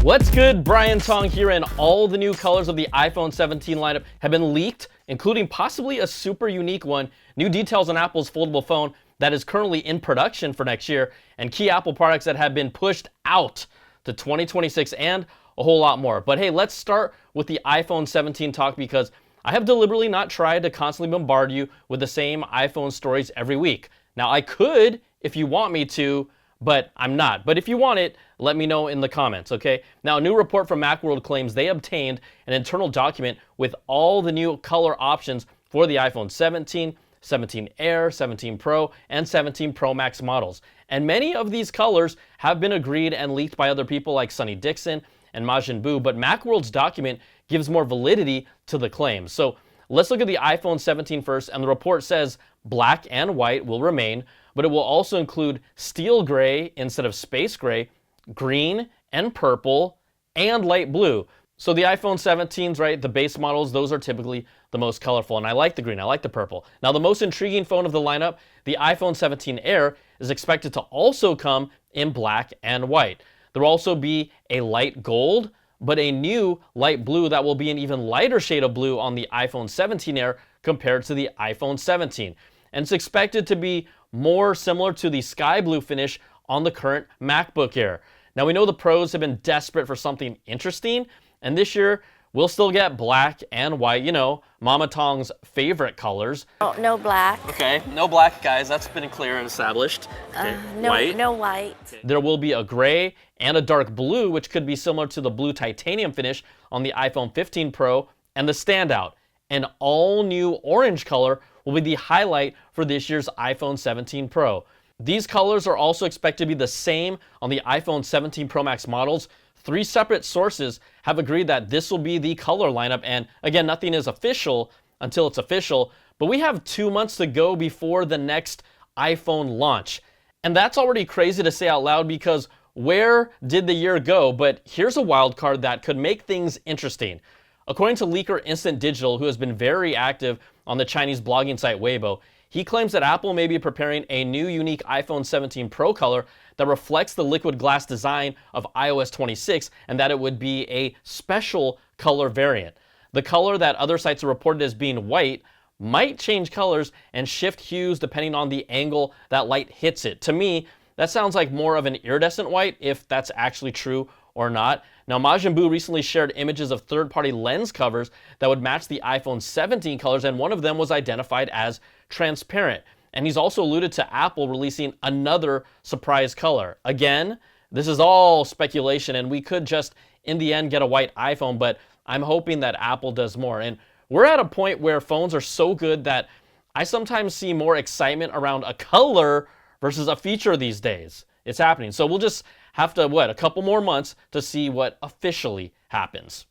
What's good? Brian Tong here, and all the new colors of the iPhone 17 lineup have been leaked, including possibly a super unique one, new details on Apple's foldable phone that is currently in production for next year, and key Apple products that have been pushed out to 2026, and a whole lot more. But hey, let's start with the iPhone 17 talk, because I have deliberately not tried to constantly bombard you with the same iPhone stories every week. Now, I could if you want me to, but I'm not. But if you want it, let me know in the comments, okay? Now, a new report from Macworld claims they obtained an internal document with all the new color options for the iPhone 17, 17 Air, 17 Pro, and 17 Pro Max models. And many of these colors have been agreed and leaked by other people like Sonny Dixon and Majin Buu, but Macworld's document gives more validity to the claims. So let's look at the iPhone 17 first, and the report says black and white will remain, but it will also include steel gray instead of space gray, green and purple, and light blue. So the iPhone 17s, right, the base models, those are typically the most colorful, and I like the green, I like the purple. Now, the most intriguing phone of the lineup, the iPhone 17 Air, is expected to also come in black and white. There will also be a light gold, but a new light blue that will be an even lighter shade of blue on the iPhone 17 Air compared to the iPhone 17. And it's expected to be more similar to the sky blue finish on the current MacBook Air. Now, we know the pros have been desperate for something interesting, and this year we'll still get black and white, you know, Mama Tong's favorite colors. Oh, no black. Okay, no black, guys, that's been clear and established. Okay, white. No white. There will be a gray and a dark blue, which could be similar to the blue titanium finish on the iPhone 15 Pro, and the standout, an all-new orange color will be the highlight for this year's iPhone 17 Pro. These colors are also expected to be the same on the iPhone 17 Pro Max models. 3 separate sources have agreed that this will be the color lineup, and again, nothing is official until it's official, but we have 2 months to go before the next iPhone launch. And that's already crazy to say out loud, because where did the year go? But here's a wild card that could make things interesting. According to leaker Instant Digital, who has been very active on the Chinese blogging site Weibo, he claims that Apple may be preparing a new unique iPhone 17 Pro color that reflects the liquid glass design of iOS 26, and that it would be a special color variant. The color that other sites are reported as being white might change colors and shift hues depending on the angle that light hits it. To me, that sounds like more of an iridescent white, if that's actually true or not. Now, Majin Buu recently shared images of third-party lens covers that would match the iPhone 17 colors, and one of them was identified as transparent. And he's also alluded to Apple releasing another surprise color. Again, this is all speculation, and we could just, in the end, get a white iPhone, but I'm hoping that Apple does more. And we're at a point where phones are so good that I sometimes see more excitement around a color versus a feature these days. It's happening. So we'll just have to, a couple more months to see what officially happens.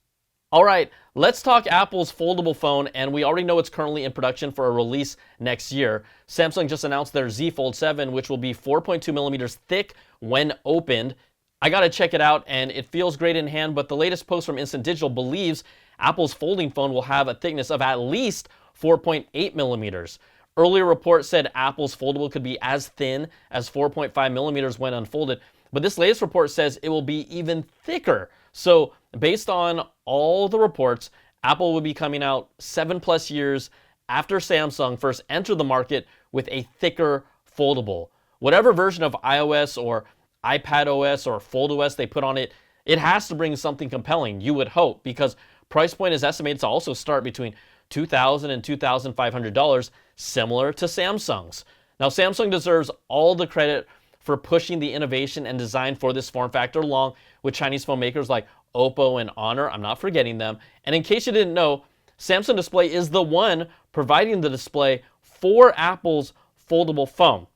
All right, let's talk Apple's foldable phone, and we already know it's currently in production for a release next year. Samsung just announced their Z Fold 7, which will be 4.2 millimeters thick when opened. I gotta check it out, and it feels great in hand, but the latest post from Instant Digital believes Apple's folding phone will have a thickness of at least 4.8 millimeters. Earlier reports said Apple's foldable could be as thin as 4.5 millimeters when unfolded, but this latest report says it will be even thicker. So based on all the reports, Apple will be coming out 7+ years after Samsung first entered the market with a thicker foldable. Whatever version of iOS or iPadOS or FoldOS they put on it, it has to bring something compelling, you would hope, because price point is estimated to also start between $2,000 and $2,500, similar to Samsung's. Now, Samsung deserves all the credit for pushing the innovation and design for this form factor, along with Chinese phone makers like Oppo and Honor. I'm not forgetting them. And in case you didn't know, Samsung Display is the one providing the display for Apple's foldable phone.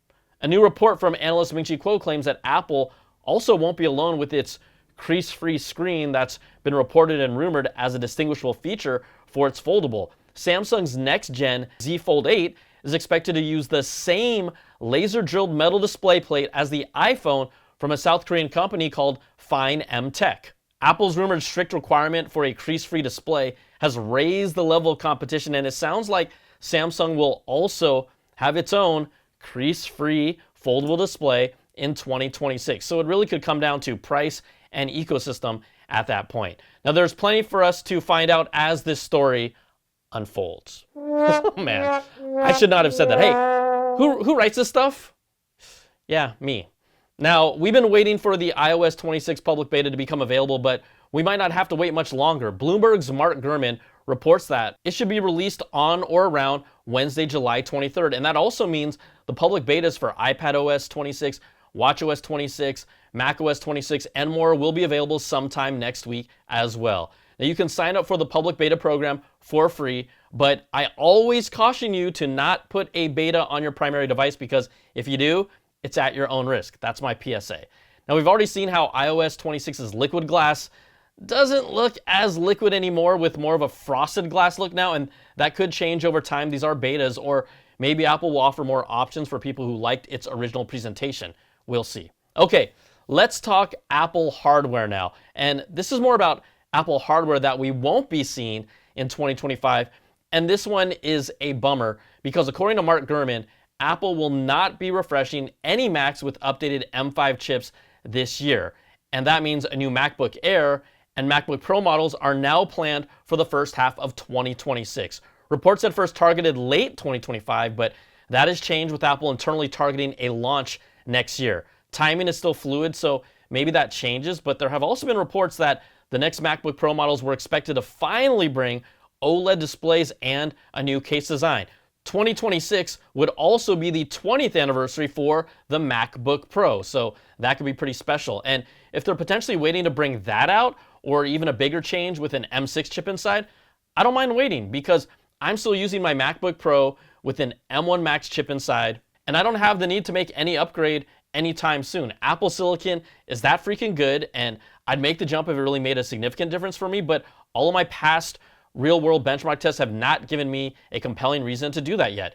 A new report from analyst Ming-Chi Kuo claims that Apple also won't be alone with its crease-free screen that's been reported and rumored as a distinguishable feature for its foldable. Samsung's next-gen Z Fold 8 is expected to use the same laser-drilled metal display plate as the iPhone from a South Korean company called Fine M Tech. Apple's rumored strict requirement for a crease-free display has raised the level of competition, and it sounds like Samsung will also have its own crease-free foldable display in 2026. So it really could come down to price and ecosystem, at that point. Now, there's plenty for us to find out as this story unfolds. Oh man, I should not have said that. Hey, who writes this stuff? Yeah, me. Now, we've been waiting for the iOS 26 public beta to become available, but we might not have to wait much longer. Bloomberg's Mark Gurman reports that it should be released on or around Wednesday, July 23rd. And that also means the public betas for iPadOS 26, watchOS 26, macOS 26, and more will be available sometime next week as well. Now, you can sign up for the public beta program for free, but I always caution you to not put a beta on your primary device, because if you do, it's at your own risk. That's my PSA. Now, we've already seen how iOS 26's liquid glass doesn't look as liquid anymore, with more of a frosted glass look now, and that could change over time. These are betas, or maybe Apple will offer more options for people who liked its original presentation. We'll see. Okay, let's talk Apple hardware now. And this is more about Apple hardware that we won't be seeing in 2025. And this one is a bummer, because according to Mark Gurman, Apple will not be refreshing any Macs with updated M5 chips this year. And that means a new MacBook Air and MacBook Pro models are now planned for the first half of 2026. Reports at first targeted late 2025, but that has changed, with Apple internally targeting a launch next year. Timing is still fluid, so maybe that changes, but there have also been reports that the next MacBook Pro models were expected to finally bring OLED displays and a new case design. 2026 would also be the 20th anniversary for the MacBook Pro, so that could be pretty special. And if they're potentially waiting to bring that out, or even a bigger change with an M6 chip inside, I don't mind waiting, because I'm still using my MacBook Pro with an M1 Max chip inside, and I don't have the need to make any upgrade anytime soon. Apple Silicon is that freaking good, and I'd make the jump if it really made a significant difference for me, but all of my past real-world benchmark tests have not given me a compelling reason to do that yet.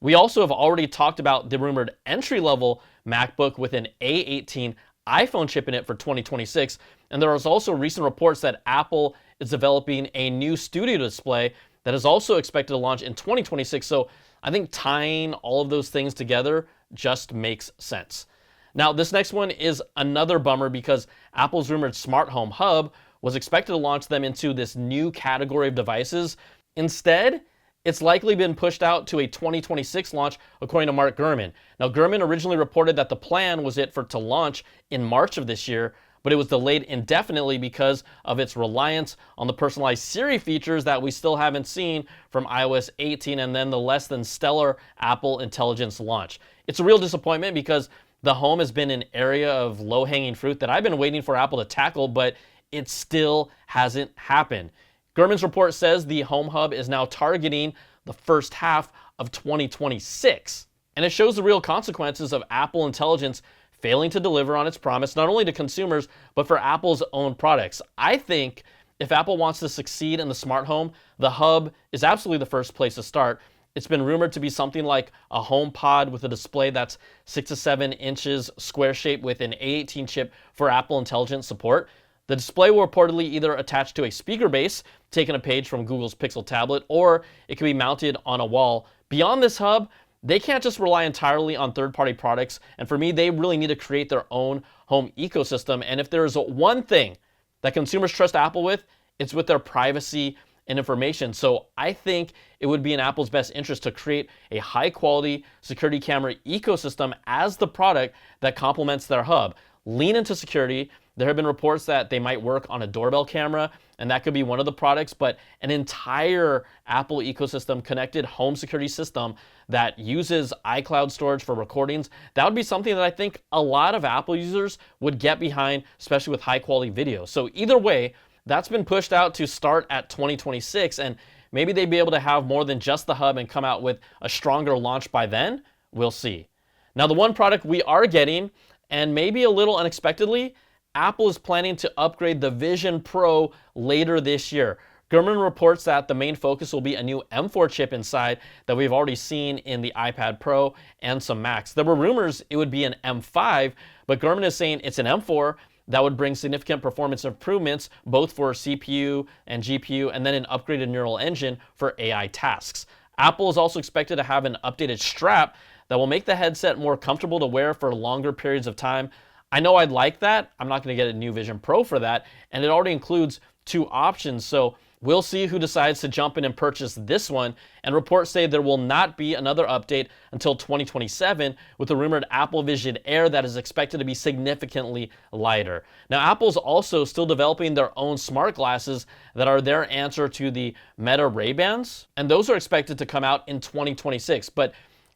We also have already talked about the rumored entry-level MacBook with an A18 iPhone chip in it for 2026, and there is also recent reports that Apple is developing a new studio display that is also expected to launch in 2026, so I think tying all of those things together just makes sense. Now, this next one is another bummer, because Apple's rumored smart home hub was expected to launch them into this new category of devices. Instead, it's likely been pushed out to a 2026 launch, according to Mark Gurman. Now, Gurman originally reported that the plan was to launch in March of this year, but it was delayed indefinitely because of its reliance on the personalized Siri features that we still haven't seen from iOS 18, and then the less than stellar Apple Intelligence launch. It's a real disappointment, because the home has been an area of low-hanging fruit that I've been waiting for Apple to tackle, but it still hasn't happened. Gurman's report says the Home Hub is now targeting the first half of 2026. And it shows the real consequences of Apple Intelligence failing to deliver on its promise, not only to consumers, but for Apple's own products. I think if Apple wants to succeed in the smart home, the Hub is absolutely the first place to start. It's been rumored to be something like a home pod with a display that's 6 to 7 inches square shaped with an A18 chip for Apple Intelligence support. The display will reportedly either attach to a speaker base, taking a page from Google's Pixel tablet, or it can be mounted on a wall. Beyond this hub, they can't just rely entirely on third-party products, and for me, they really need to create their own home ecosystem. And if there's one thing that consumers trust Apple with, it's with their privacy and information. So I think it would be in Apple's best interest to create a high-quality security camera ecosystem as the product that complements their hub. Lean into security. There have been reports that they might work on a doorbell camera, and that could be one of the products, but an entire Apple ecosystem connected home security system that uses iCloud storage for recordings, that would be something that I think a lot of Apple users would get behind, especially with high quality video. So either way, that's been pushed out to start at 2026, and maybe they'd be able to have more than just the hub and come out with a stronger launch by then. We'll see. Now, the one product we are getting, and maybe a little unexpectedly, Apple is planning to upgrade the Vision Pro later this year. Gurman reports that the main focus will be a new M4 chip inside that we've already seen in the iPad Pro and some Macs. There were rumors it would be an M5, but Gurman is saying it's an M4 that would bring significant performance improvements, both for CPU and GPU, and then an upgraded neural engine for AI tasks. Apple is also expected to have an updated strap that will make the headset more comfortable to wear for longer periods of time. I know I'd like that. I'm not going to get a new Vision Pro for that. And it already includes 2 options. So we'll see who decides to jump in and purchase this one. And reports say there will not be another update until 2027 with the rumored Apple Vision Air that is expected to be significantly lighter. Now, Apple's also still developing their own smart glasses that are their answer to the Meta Ray-Bans. And those are expected to come out in 2026. But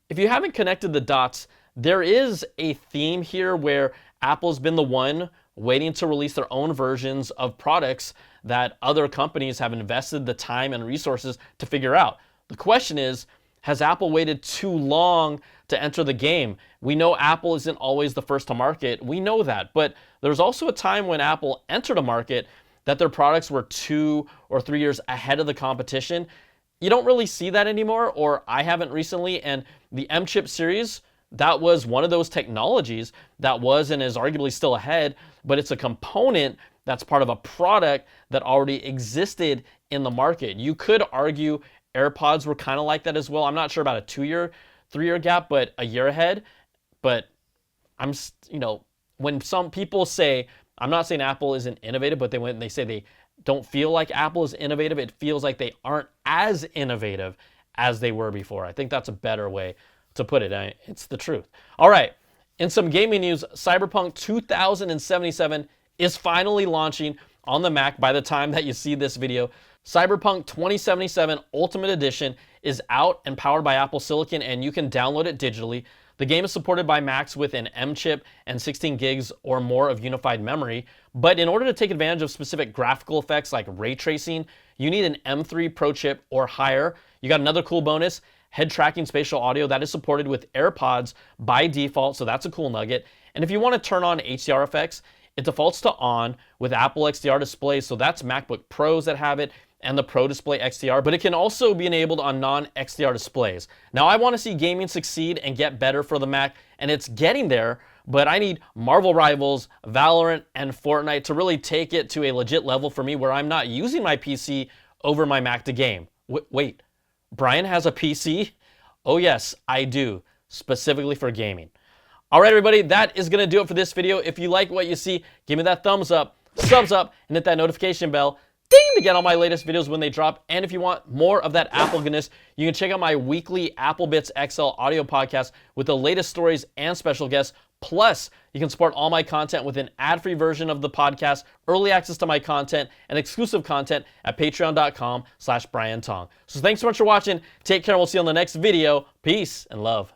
if you haven't connected the dots, there is a theme here where Apple's been the one waiting to release their own versions of products that other companies have invested the time and resources to figure out. The question is, has Apple waited too long to enter the game? We know Apple isn't always the first to market. We know that. But there's also a time when Apple entered a market that their products were 2 or 3 years ahead of the competition. You don't really see that anymore, or I haven't recently. And the M-chip series, that was one of those technologies that was and is arguably still ahead, but it's a component that's part of a product that already existed in the market. You could argue AirPods were kind of like that as well. I'm not sure about a 2-year, 3-year gap, but a year ahead. But when some people say, I'm not saying Apple isn't innovative, but when they say they don't feel like Apple is innovative, it feels like they aren't as innovative as they were before. I think that's a better way to put it. It's the truth. All right, in some gaming news, Cyberpunk 2077 is finally launching on the Mac by the time that you see this video. Cyberpunk 2077 Ultimate Edition is out and powered by Apple Silicon, and you can download it digitally. The game is supported by Macs with an M chip and 16 gigs or more of unified memory, but in order to take advantage of specific graphical effects like ray tracing, you need an M3 Pro chip or higher. You got another cool bonus, head tracking spatial audio that is supported with AirPods by default, so that's a cool nugget. And if you want to turn on HDR effects, it defaults to on with Apple XDR displays, so that's MacBook Pros that have it and the Pro Display XDR, but it can also be enabled on non-XDR displays. Now, I want to see gaming succeed and get better for the Mac, and it's getting there, but I need Marvel Rivals, Valorant, and Fortnite to really take it to a legit level for me where I'm not using my PC over my Mac to game. Wait, Brian has a PC? Oh yes, I do, specifically for gaming. All right, everybody, that is gonna do it for this video. If you like what you see, give me that thumbs up, subs up, and hit that notification bell, ding, to get all my latest videos when they drop. And if you want more of that Apple goodness, you can check out my weekly Apple Bits XL audio podcast with the latest stories and special guests. Plus, you can support all my content with an ad-free version of the podcast, early access to my content, and exclusive content at patreon.com/BrianTong. So thanks so much for watching. Take care, and we'll see you on the next video. Peace and love.